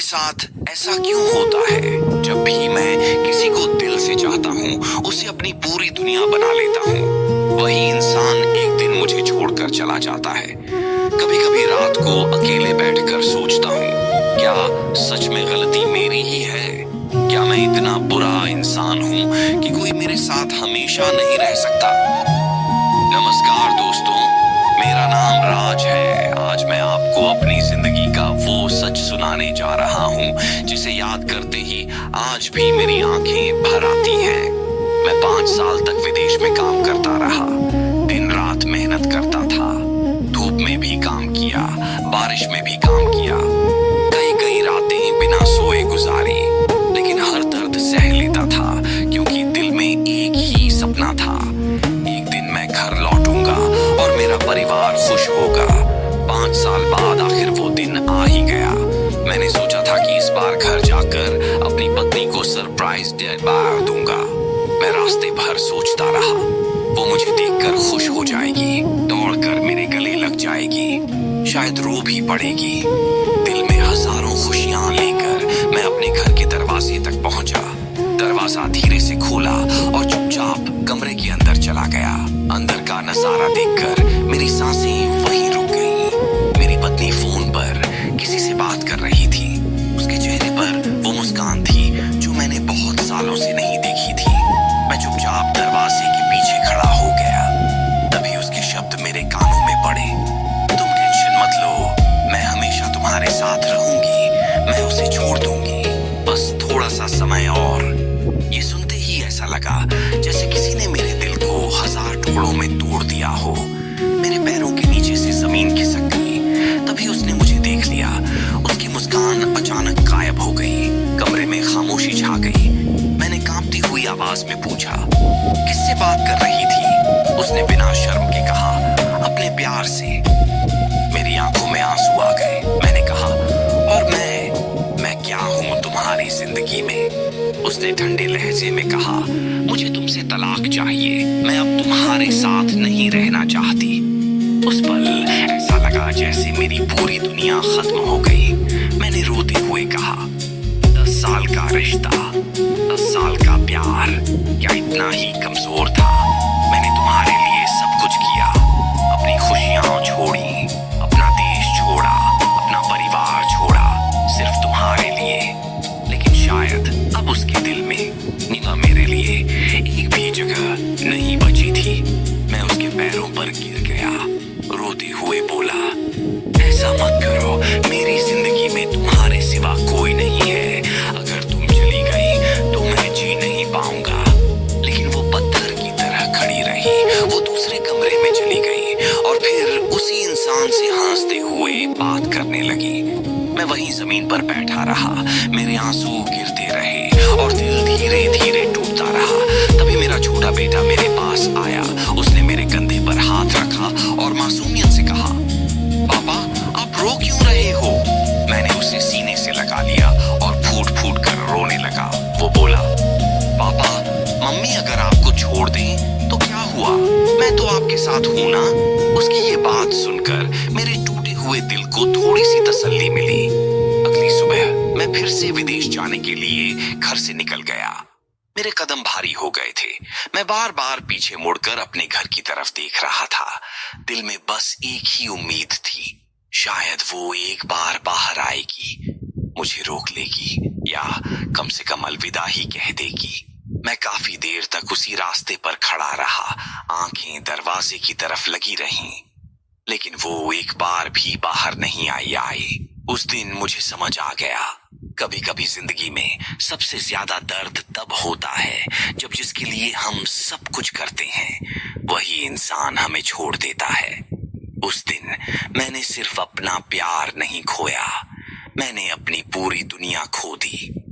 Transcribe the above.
साथ ऐसा क्यों होता है? जब भी मैं किसी को दिल से चाहता हूँ, उसे अपनी पूरी दुनिया बना लेता हूँ, वही इंसान एक दिन मुझे छोड़कर चला जाता है। कभी कभी रात को अकेले बैठकर सोचता हूँ, क्या सच में गलती मेरी ही है? क्या मैं इतना बुरा इंसान हूँ कि कोई मेरे साथ हमेशा नहीं रह सकता? नमस्कार दोस्तों, मेरा नाम राज है। आज मैं आपको अपनी जिंदगी का वो सच सुनाने जा रहा हूँ जिसे याद करते ही आज भी मेरी आंखें भर आती हैं। मैं 5 साल तक विदेश में काम करता रहा, दिन रात मेहनत करता था, धूप में भी काम किया, बारिश में भी काम किया, कई कई रातें बिना सोए गुजारी, लेकिन हर दर्द सह लेता था क्योंकि दिल में एक ही सपना था, एक दिन मैं घर लौटूंगा और मेरा परिवार खुश होगा। 5 साल बाद आखिर वो दिन आ ही गया। मैंने सोचा था कि इस बार घर जाकर अपनी पत्नी को सरप्राइज दे दूंगा। मैं रास्ते भर सोचता रहा, वो मुझे देखकर खुश हो जाएगी, दौड़कर मेरे गले लग जाएगी, शायद रो भी पड़ेगी। दिल में हजारों खुशियां लेकर मैं अपने घर के दरवाजे तक पहुंचा। दरवाजा धीरे से खोला और चुपचाप कमरे के अंदर चला गया। अंदर का नजारा देखकर मेरी सांसें वहीं रुक गईं। मेरी पत्नी फोन पर किसी से बात कर रही थी। उसके चेहरे पर वो मुस्कान थी जो मैंने बहुत सालों से नहीं देखी थी। मैं चुपचाप दरवाजे के पीछे खड़ा हो गया। तभी उसके शब्द मेरे कानों में पड़े, तुम टेंशन मत लो, मैं हमेशा तुम्हारे साथ रहूंगी, मैं उसे छोड़ दूंगी, बस थोड़ा सा समय और। ये सुनते ही ऐसा लगा जैसे किसी ने मेरे दिल को 1000 टुकड़ों में तोड़ दिया हो। मेरे पैरों के नीचे से जमीन खिसक गई। तभी उसने मुझे देख लिया। उसकी मुस्कान अचानक गायब हो गई। कमरे में खामोशी छा गई। मैंने कांपती हुई आवाज में पूछा, किससे बात कर रही थी? उसने बिना शर्म के कहा, अपने प्यार से। मेरी आंखों में आंसू आ गए। मैंने कहा, और मैं क्या हूं तुम्हारी जिंदगी में? उसने ठंडे लहजे में कहा, मुझे तुमसे तलाक चाहिए, मैं अब तुम्हारे साथ नहीं रहना चाहती। उस पल ऐसा लगा जैसे मेरी पूरी दुनिया खत्म हो गई। मैंने रोते हुए कहा, 10 साल का रिश्ता, 10 साल का प्यार, क्या इतना ही कमजोर था? मैंने तुम्हारे लिए सब कुछ किया, अपनी खुशियां छोड़ी, अपना देश छोड़ा, अपना परिवार छोड़ा, सिर्फ तुम्हारे लिए। लेकिन शायद अब उसके दिल में निभा मेरे लिए एक भी जगह नहीं बची थी। मैं उसके पैरों पर गिर गया, रोते हुए बोला, ऐसा मत करो, मेरी जिंदगी में तुम्हारे सिवा कोई नहीं है। अगर तुम चली गई तो मैं जी नहीं पाऊंगा। लेकिन वो पत्थर की तरह खड़ी रही। वो दूसरे कमरे में चली गई और फिर उसी इंसान से हंसते हुए बात करने लगी। मैं वहीं जमीन पर बैठा रहा। मेरे आंसू गिरते रहे और दिल धीरे धीरे टूटता रहा। तभी मेरा छोटा बेटा मेरे पास आया। उसने मेरे कंधे पर हाथ रखा और मासूमियत से कहा, पापा आप रो क्यों रहे हो? मैंने उसे सीने से लगा लिया और फूट फूट कर रोने लगा। वो बोला, पापा मम्मी अगर आपको छोड़ दें तो क्या हुआ, मैं तो आपके साथ हूं ना। उसकी ये बात सुनकर मेरे टूटे हुए दिल को थोड़ी सी तसल्ली मिली। अगली सुबह मैं फिर से विदेश जाने के लिए घर से निकल गया। मेरे कदम भारी हो गए थे। मैं बार बार पीछे मुड़कर अपने घर की तरफ देख रहा था। दिल में बस एक ही उम्मीद थी, शायद वो एक बार बाहर आएगी, मुझे रोक लेगी या कम से कम अलविदा ही कह देगी। मैं काफी देर तक उसी रास्ते पर खड़ा रहा। आंखें दरवाजे की तरफ लगी रहीं, लेकिन वो एक बार भी बाहर नहीं आई। उस दिन मुझे समझ आ गया, कभी कभी जिंदगी में सबसे ज्यादा दर्द तब होता है जब जिसके लिए हम सब कुछ करते हैं वही इंसान हमें छोड़ देता है। उस दिन मैंने सिर्फ अपना प्यार नहीं खोया, मैंने अपनी पूरी दुनिया खो दी।